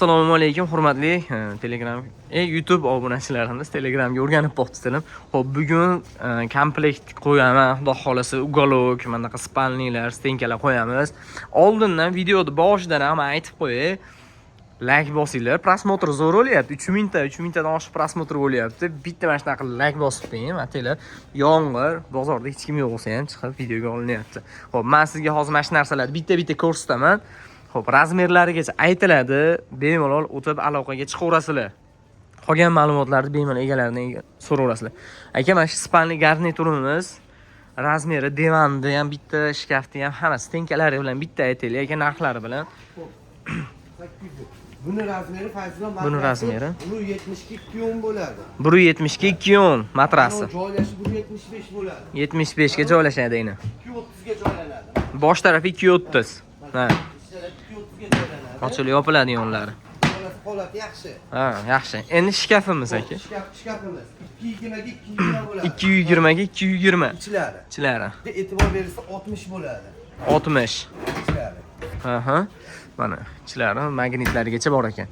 Assalomu alaykum hurmatli Telegram YouTube obunachilarimiz. Telegramga o'rganib bo'ptilar. Xo'p, bugun komplekt qo'yaman, xudo xolasa uголок, mana bunaqa spalnilar, stenkalar qo'yamiz. Oldindan videoni boshidan ham aytib qo'yay. Like bosinglar, prosmotr zo'r bo'lyapti. 3000 tadan oshiq prosmotr bo'lyapti. Bitta mana shunaqa like bosib qo'ying, atanglar. Yomg'ir, bozorda hech kim yo'q bo'lsa ham chiqib videoga olinyapti. Xo'p, men sizga hozir mana shu narsalarni bitta ko'rsataman. Xo'p, razmerlarigacha aytiladi. Bemalol o'tib aloqaga chiqaverasizlar. Qolgan ma'lumotlarni bemalol egalaridan so'raverasizlar. Aka, mana shu spalni garniturimiz razmeri divanda ham bitta, shkafda ham hammasi tenkalari bilan bitta aytaylik, aka, narxlari bilan. Buni razmeri Fayzullo Buni razmeri 172 yom bo'ladi. 172 yom matrasi. Joylashi 175 bo'ladi. 75 ga joylashadi eni. 230 ga joylanadi. Bosh tarafi 230. Ha. 230 ga joylanadi. Ochilib yopiladi yonlari. Holati yaxshi. Ha, yaxshi. Endi shkafimiz aka. Shkafimiz 220 ga 220 bo'ladi. 220 ga 220. Ichlari. E'tibor berilsa 60 bo'ladi. 60. Ichlari. Aha. Mana ichlari magnitlarigacha bor ekan.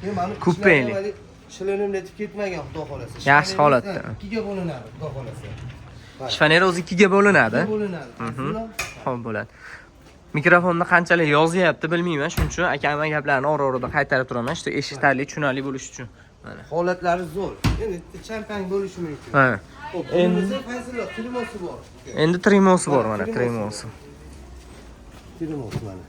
Kupeli. Shilinib netib ketmagan, xudo xolasa. Yaxshi holatda. 2 ga bo'linadi, xudo xolasa. Shfanera o'zi 2 ga bo'linadi. Bo'linadi. Xo'p, bo'ladi. Mikrofonni qanchalik yozyapti bilmayman, shuning uchun akamning gaplarini orada qaytarib turaman, işte eshitali, tushunarli bo'lish uchun. Mana. Holatlari zo'r. Endi champang bo'lishi mumkin. Ha. Endi Fayzullo trimosi bor. Endi trimosi bor mana, trimosi. Trimosi mana.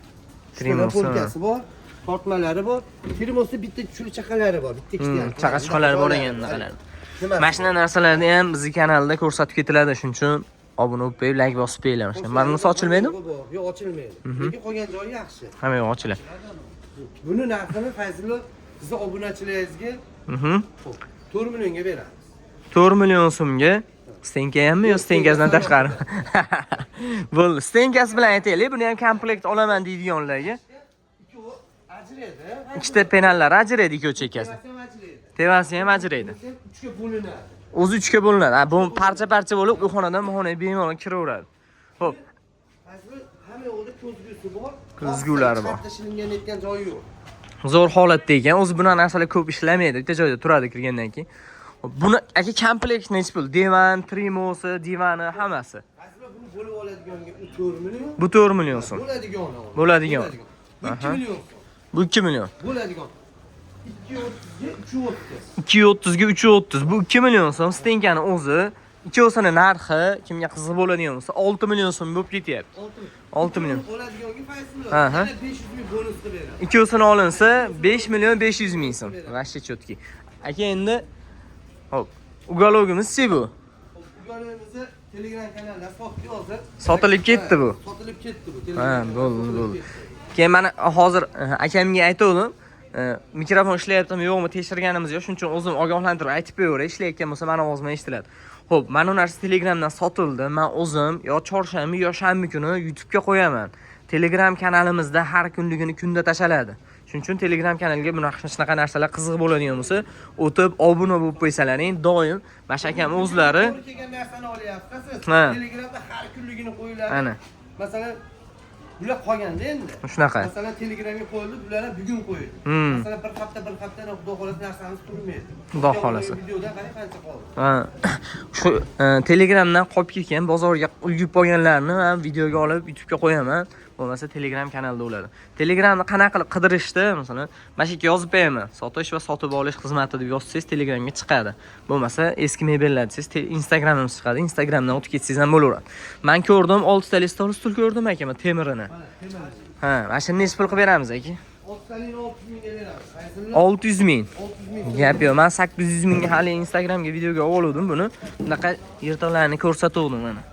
Trimosi. Polkasi bor, tortmalari bor. Trimosi bitta chaqalari bor, bitta ikkita. Chaqa-chaqalari bor ekan naqalar. Mana shunday narsalarni ham bizning kanalda ko'rsatib ketiladi, shuning uchun obuna bo'lib qo'yib, like bosib qo'yinglar. Mana bunisi ochilmaydimi? Yo'q, ochilmaydi. Lekin qolgan joyi yaxshi. Hamma yo'q ochiladi. Buni narxini Fayzullo sizni obunachilaringizga 4 millionga beramiz. 4 million so'mga stenka hammi yo stenkasidan tashqari? Bo'ldi, stenkasi bilan aytaylik, buni ham komplekt olaman deydiganlarga. Ikkovi ajraydi. Ikkita penallar ajraydi ikkovi chekkasi. Tevasi ham ajraydi. 3 ga bo'linadi. O'zi 3 ga bo'linadi. Bu parcha-parcha bo'lib, u xonadan bu xonaga bemalol kiraveradi. Xo'p. Hozir hamma yo'lda ko'zgusi bor. Ko'zgulari bor. Shilingan netgan joyi yo'q. Zo'r holatda ekan. O'zi bunaqa narsalar ko'p ishlamaydi. Bitta joyda turadi kirgandan keyin. Buni aka komplekt nechi pul? Divan, trimosi, divani hammasi. Hozir buni bo'lib oladiganiga 4 million. Bu 4 million so'm. Bo'ladigan. 2 Aha. million. Bu 2 million. Bo'ladigan. 230 ga 330. 230 ga 330. Bu 2 million so'm stenkani o'zi. Ikkovsini narxi kimga qiziq bo'ladigan bo'lsa 6 million so'm bo'lib ketyapti. 6 million. Bo'ladiganiga Fayzullo. Aha. 500 ming bonus beradi. Ikkovsini olinsa 5 million 500 ming so'm. Vashcha chotki. Aka endi hop, uгологimiz-chi bu? Uгологimizni Telegram kanalida sotdik hozir. Sotilib ketdi bu. Sotilib ketdi bu. Ha, bo'ldi. Keyin mana hozir akamga aytdim, mikrofon ishlayaptimi yo'qmi tekshirganimiz yo'q, shuning uchun o'zim ogohlantirib aytib qo'yaveray, ishlayotgan bo'lsa meni ovozim eshitiladi. Xo'p, mana bu narsa Telegramdan sotildi. Men o'zim yo chorshanba yo shanba kuni YouTube ga qo'yaman. Telegram kanalimizda har kunligini kunda tashaladi. Shuning uchun Telegram kanaliga bunaqa narsalar qiziq bo'ladigan bo'lsa, o'tib obuna bo'lib qo'ysalaring, doim mashakam o'zlari kelgan narsani olyapsiz. Ha. Telegramda har kunligini qo'yiladi. Ana. Masalan, bular qolganda endi. Shunaqa. Masalan, Telegramga qo'yildi, bularni bugun qo'yildi. Masalan, bir haftadan xudo xolasa narsamiz turmaydi. Xudo xolasa. Videoda qarang qancha qoldi. Ha. Shu Telegramdan qolib ketgan bozorga ulgib qolganlarni ham videoga olib YouTube'ga qo'yaman. Bo'lmasa Telegram kanalida bo'ladi. Telegramni qanaqa qilib qidirishda, masalan, mana shu yerga yozib qo'yaman. Sotish va sotib olish xizmati deb yozsangiz Telegramga chiqadi. Bo'lmasa eski mebellar desangiz Instagramimiz chiqadi. Instagramdan o'tib ketsangiz ham bo'laveradi. Men ko'rdim, 6 tali stul ko'rdim aka, temirini. Ha, mana shuni necha pul qilib beramiz aka? 600 mingga beramiz. 600 ming. 600 ming. Gap yo'q. Men 800 mingga hali Instagramga videoga oldim buni. Bunaqa yirtiqlarni ko'rsatuvdim mana.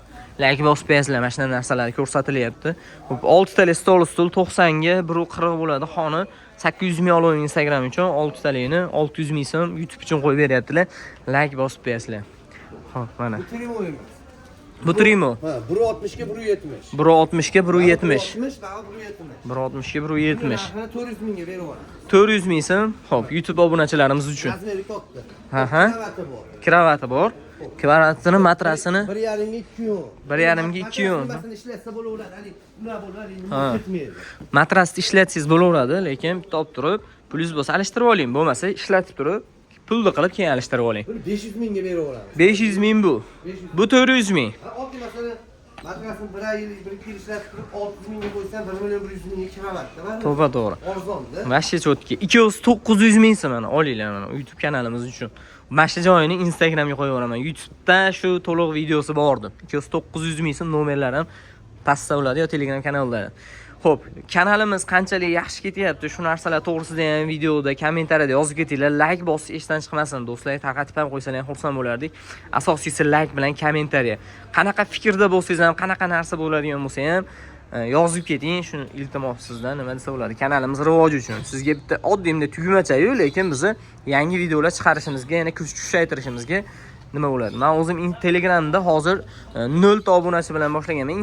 Like bosib qo'yasizlar, mana shunday narsalar ko'rsatilyapti. 6 tali stul 90 ga 140 bo'ladi. Xoni 800 ming olovim Instagram uchun, 6 talini 600 ming so'm YouTube uchun qo'yib beryaptilar. Like bosib qo'yasizlar. Xo'p, mana. Bu trimo. Ha, 160 ga 170. 160 ga 170. 160 va 170. 160 ga 170. 400 mingga beraveramiz. 400 ming so'm. Xo'p, YouTube obunachilarimiz uchun. Razmeri katta. Ha. Kravati bor. Kvaratini, matrasini 1,5 ga 2 yum. 1,5 ga 2 yum. Ishlatsa bo'laveradi. Ular bo'ladi, Ha. ketmaydi. Matrasni ishlatsangiz bo'laveradi, lekin bitta olib turib, Pulingiz bo'lsa alishtirib oling, bo'lmasa ishlatib turib, pulni qilib keyin alishtirib oling. Buni 500 mingga beraveramiz. 500 ming bu. 500 Bu 400 ming. Oddiy masalan, madrasani 1 yil ishlatib turib 600 mingga qo'ysam 1 million 100 mingga kiraveradi. To'g'ri. Arzonda. Vashcha cho'tki. 2.900 ming so'm olinglar mana YouTube kanalimiz uchun. Mana shu joyini Instagramga qo'yib yuboraman. YouTube'da shu to'liq videosi bordi. 2.900 ming so'm nomerlar ham pastda bo'ladi yo Telegram kanalida. Xo'p, kanalimiz qanchalik yaxshi ketyapti, shu narsalar to'g'risida ham videoda, kommentariyada yozib ketinglar. Like bosib esdan chiqmasin, do'stlar. Tarqatib ham qo'ysalar ham xursand bo'lardik. Asosiysi like bilan kommentariya. Qanaqa fikrda bo'lsangiz ham, qanaqa narsa bo'ladigan bo'lsa ham yozib keting. Shuni iltimos sizdan nima desa bo'ladi. Kanalimiz rivoji uchun. Sizga bitta oddiy tugumacha-yu, lekin bizni yangi videolar chiqarishimizga, yana kuch kuchaytirishimizga nima bo'ladi? Men o'zim Telegramda hozir 0 ta obunachi bilan boshlaganman.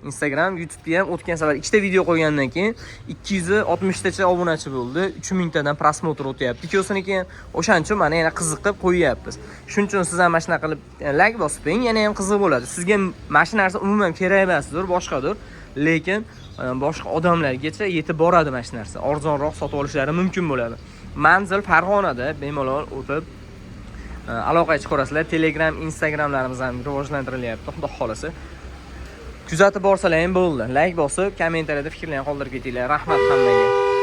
Instagram, YouTube'da ham o'tgan safar ikkita video qo'ygandan keyin 260 tacha obunachi bo'ldi. 3000 tadan prosmotr o'tyapti. Ikkosini keyin o'shaning uchun mana yana qiziqib qo'yyapmiz. Shuning uchun siz ham mana shunaqa qilib like bosib qo'ying, yana ham qiziq bo'ladi. Sizga mana shu narsa umuman kerak emasdir, boshqadir, lekin boshqa odamlargacha yetib boradi mana shu narsa. Arzonroq sotib olishlari mumkin bo'ladi. Manzil Farg'onada, bemalol o'tib aloqaga chiqarasizlar. Telegram, Instagramlarimiz ham rivojlantirilyapti, xudo xolasa. Kuzatib borsalar ham bo'ldi. Like bosib, kommentariyada fikrlarni qoldirib ketinglar. Rahmat hammaga.